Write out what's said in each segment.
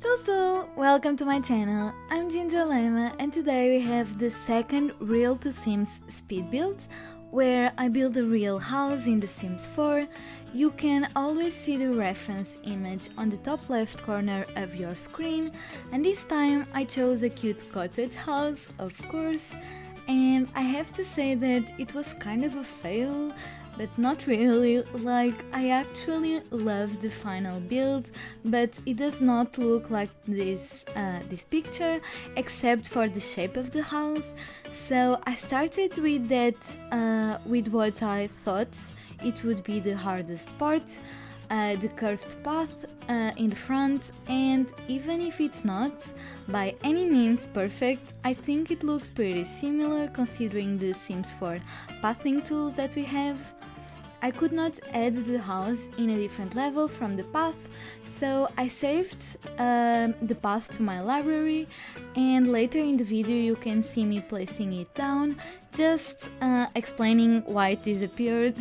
Sul Sul! Welcome to my channel. I'm GingerLlama and today we have the second Real to Sims speed build where I build a real house in The Sims 4. You can always see the reference image on the top left corner of your screen, and this time I chose a cute cottage house, of course, and I have to say that it was kind of a fail, but not really. Like, I actually love the final build, but it does not look like this picture, except for the shape of the house. So I started with that, with what I thought it would be the hardest part, the curved path in the front, and even if it's not by any means perfect, I think it looks pretty similar considering the Sims 4 pathing tools that we have. I could not add the house in a different level from the path, so I saved the path to my library, and later in the video you can see me placing it down, just explaining why it disappeared.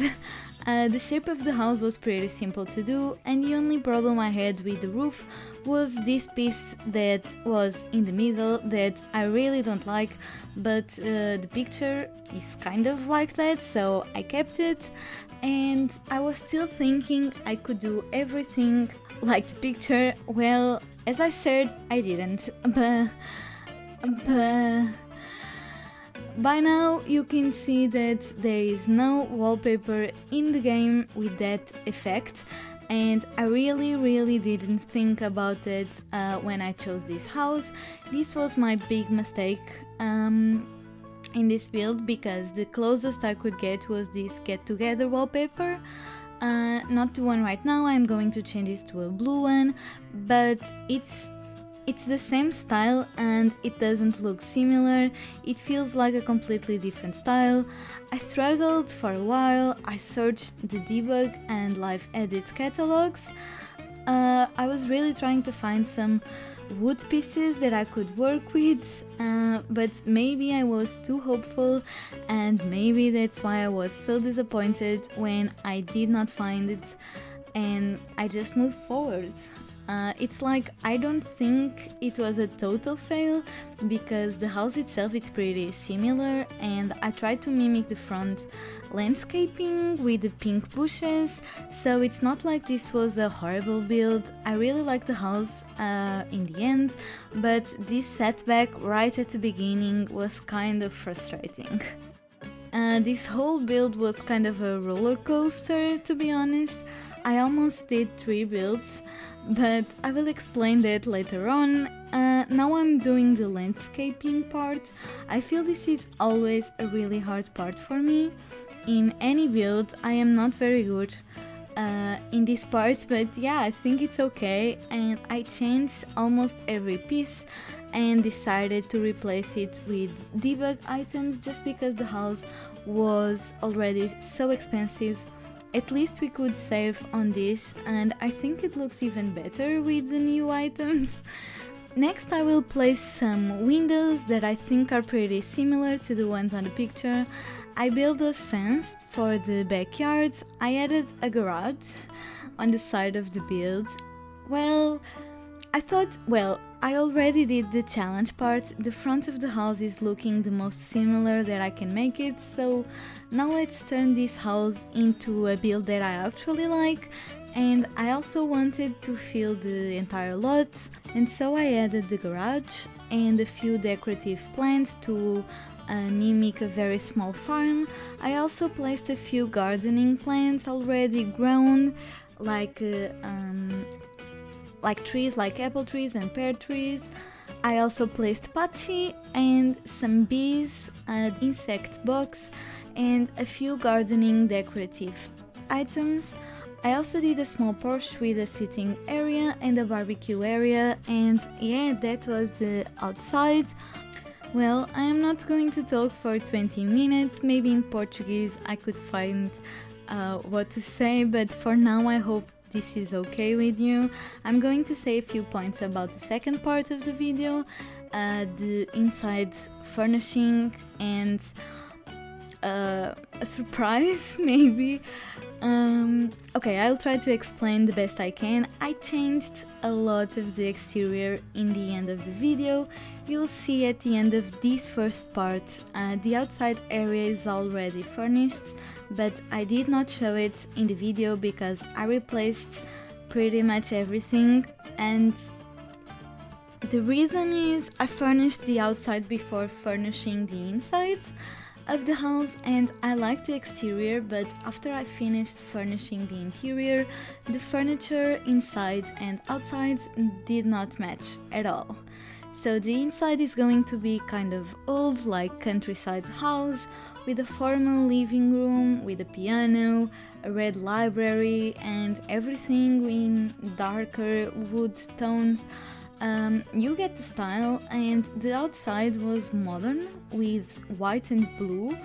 The shape of the house was pretty simple to do, and the only problem I had with the roof was this piece that was in the middle that I really don't like, but the picture is kind of like that, so I kept it. And I was still thinking I could do everything like the picture. Well, as I said, I didn't, but by now you can see that there is no wallpaper in the game with that effect, and I really didn't think about it when I chose this house. This was my big mistake in this build, because the closest I could get was this get together wallpaper. Not the one right now, I'm going to change this to a blue one, but it's the same style and it doesn't look similar. It feels like a completely different style. I struggled for a while. I searched the debug and live edit catalogs. I was really trying to find some wood pieces that I could work with, but maybe I was too hopeful, and maybe that's why I was so disappointed when I did not find it, and I just moved forward. It's like, I don't think it was a total fail, because the house itself is pretty similar, and I tried to mimic the front landscaping with the pink bushes, so it's not like this was a horrible build. I really like the house in the end, but this setback right at the beginning was kind of frustrating. This whole build was kind of a roller coaster, to be honest. I almost did 3 builds, but I will explain that later on. Now I'm doing the landscaping part. I feel this is always a really hard part for me. In any build I am not very good in this part, but yeah, I think it's okay, and I changed almost every piece and decided to replace it with debug items just because the house was already so expensive. At least we could save on this, and I think it looks even better with the new items. Next I will place some windows that I think are pretty similar to the ones on the picture. I built a fence for the backyard. I added a garage on the side of the build. Well, I thought, I already did the challenge part. The front of the house is looking the most similar that I can make it, so now let's turn this house into a build that I actually like. And I also wanted to fill the entire lot, and so I added the garage and a few decorative plants to mimic a very small farm. I also placed a few gardening plants already grown, like trees like apple trees and pear trees. I also placed patchy and some bees, an insect box, and a few gardening decorative items. I also did a small porch with a sitting area and a barbecue area, and yeah, that was the outside. Well, I am not going to talk for 20 minutes, maybe in Portuguese I could find what to say, but for now I hope this is okay with you. I'm going to say a few points about the second part of the video, the inside furnishing, and a surprise, maybe. Okay, I'll try to explain the best I can. I changed a lot of the exterior in the end of the video. You'll see at the end of this first part, the outside area is already furnished, but I did not show it in the video because I replaced pretty much everything, and the reason is I furnished the outside before furnishing the inside of the house, and I like the exterior, but after I finished furnishing the interior, the furniture inside and outside did not match at all. So the inside is going to be kind of old, like countryside house, with a formal living room, with a piano, a red library, and everything in darker wood tones. You get the style, and the outside was modern with white and blue.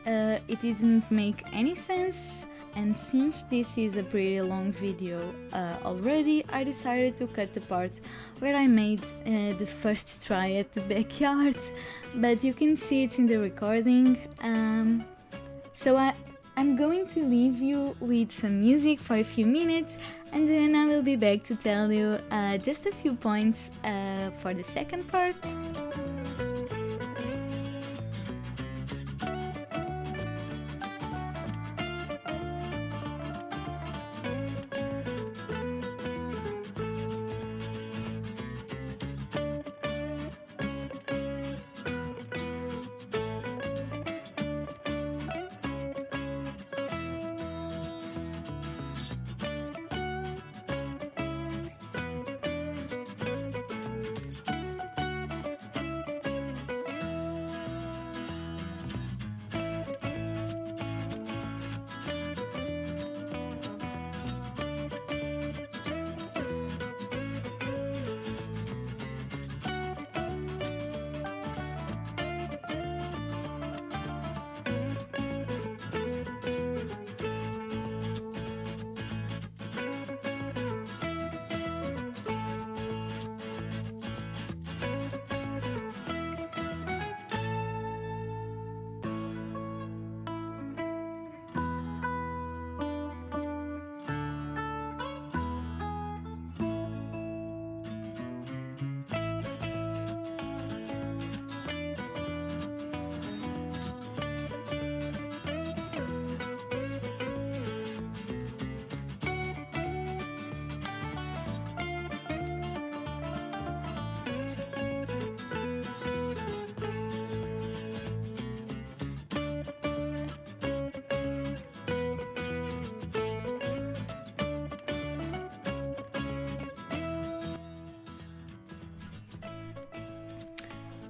It didn't make any sense, and since this is a pretty long video already, I decided to cut the part where I made the first try at the backyard, but you can see it in the recording. So I'm going to leave you with some music for a few minutes, and then I will be back to tell you just a few points for the second part.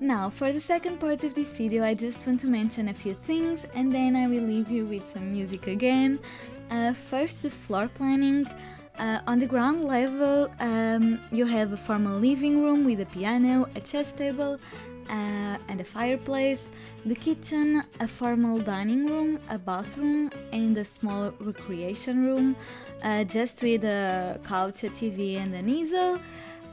Now, for the second part of this video, I just want to mention a few things, and then I will leave you with some music again. First, the floor planning. On the ground level, you have a formal living room with a piano, a chess table, and a fireplace. The kitchen, a formal dining room, a bathroom, and a small recreation room, just with a couch, a TV, and an easel.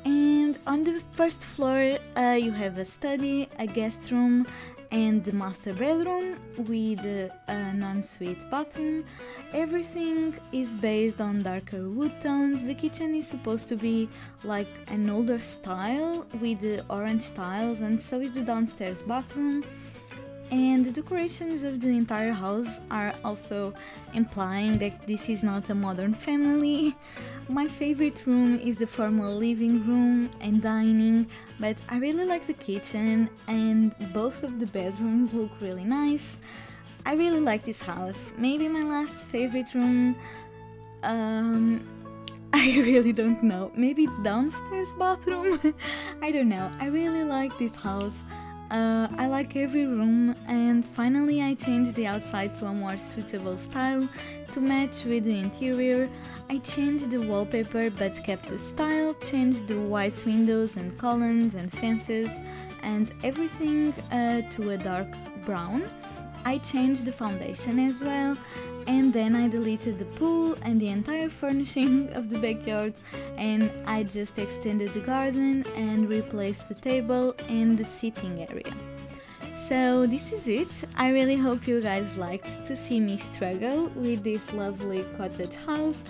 And on the first floor, you have a study, a guest room, and the master bedroom with an ensuite bathroom. Everything is based on darker wood tones. The kitchen is supposed to be like an older style with orange tiles, and so is the downstairs bathroom. And the decorations of the entire house are also implying that this is not a modern family. My favorite room is the formal living room and dining, but I really like the kitchen, and both of the bedrooms look really nice. I really like this house. Maybe my last favorite room, I really don't know. Maybe downstairs bathroom? I don't know. I really like this house. I like every room, and finally I changed the outside to a more suitable style to match with the interior. I changed the wallpaper but kept the style, changed the white windows and columns and fences and everything to a dark brown. I changed the foundation as well, and then I deleted the pool and the entire furnishing of the backyard, and I just extended the garden and replaced the table and the seating area. So this is it. I really hope you guys liked to see me struggle with this lovely cottage house,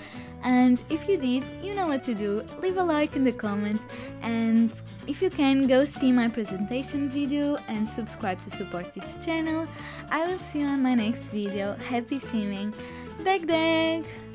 and if you did, you know what to do. Leave a like in the comment, and if you can, go see my presentation video and subscribe to support this channel. I will see you on my next video. Happy simming! Dag dag!